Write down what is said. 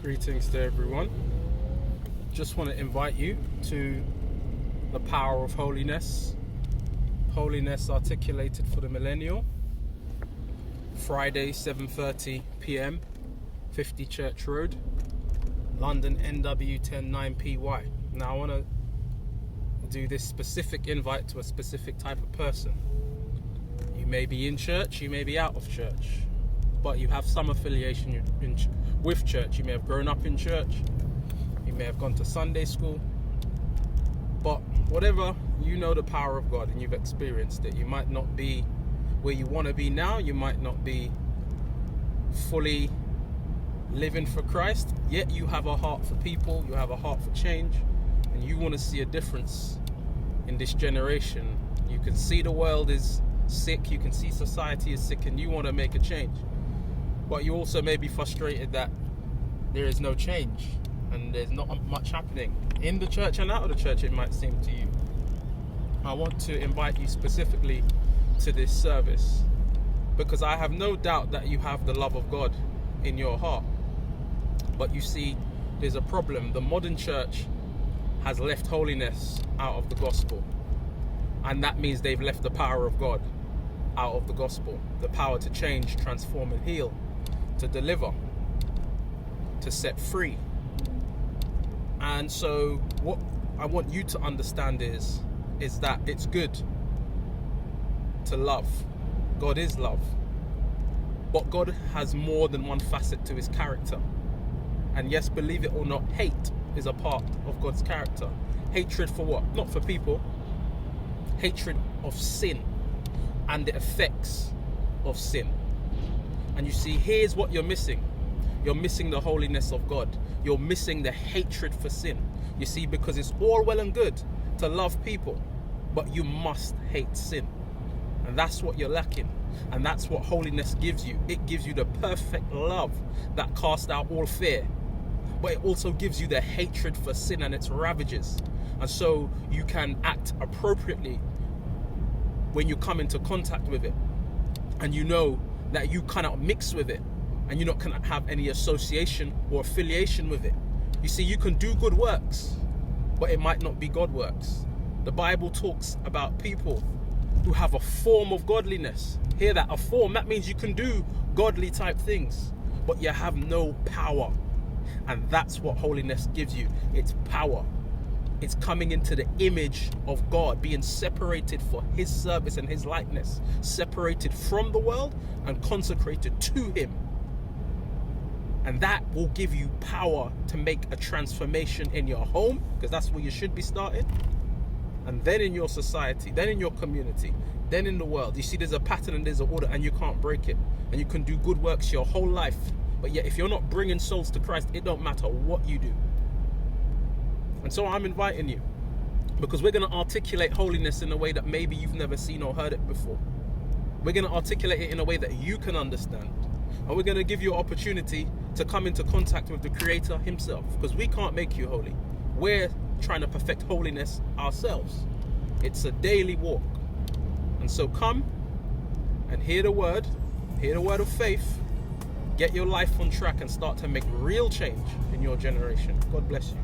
Greetings to everyone. Just want to invite you to the Power of Holiness. Holiness articulated for the millennial. Friday, 7:30 p.m. 50 Church Road, London NW10 9PY. Now I want to do this specific invite to a specific type of person. You may be in church, you may be out of church, but you have some affiliation with church. You may have grown up in church, you may have gone to Sunday school, but whatever, you know the power of God and you've experienced it. You might not be where you want to be now, you might not be fully living for Christ, yet you have a heart for people, you have a heart for change, and you want to see a difference in this generation. You can see the world is sick, you can see society is sick, and you want to make a change. But you also may be frustrated that there is no change and there's not much happening in the church and out of the church, it might seem to you. I want to invite you specifically to this service because I have no doubt that you have the love of God in your heart. But you see, there's a problem. The modern church has left holiness out of the gospel, and that means they've left the power of God out of the gospel. The power to change, transform and heal, to deliver, to set free. And so what I want you to understand is that it's good to love. God is love, but God has more than one facet to his character. And yes, believe it or not, hate is a part of God's character. Hatred for what? Not for people. Hatred of sin and the effects of sin. And you see, here's what you're missing. You're missing the holiness of God. You're missing the hatred for sin. You see, because it's all well and good to love people, but you must hate sin. And that's what you're lacking. And that's what holiness gives you. It gives you the perfect love that casts out all fear. But it also gives you the hatred for sin and its ravages. And so you can act appropriately when you come into contact with it. And you know that you cannot mix with it. And you not cannot have any association or affiliation with it. You see, you can do good works, but it might not be God works. The Bible talks about people who have a form of godliness. Hear that, a form. That means you can do godly type things, but you have no power. And that's what holiness gives you. It's power. It's coming into the image of God, being separated for his service and his likeness, separated from the world and consecrated to him. And that will give you power to make a transformation in your home, because that's where you should be starting. And then in your society, then in your community, then in the world. You see, there's a pattern and there's an order, and you can't break it. And you can do good works your whole life, but yet if you're not bringing souls to Christ, it don't matter what you do. And so I'm inviting you, because we're going to articulate holiness in a way that maybe you've never seen or heard it before. We're going to articulate it in a way that you can understand. And we're going to give you an opportunity to come into contact with the Creator himself, because we can't make you holy. We're trying to perfect holiness ourselves. It's a daily walk. And so come and hear the word of faith, get your life on track and start to make real change in your generation. God bless you.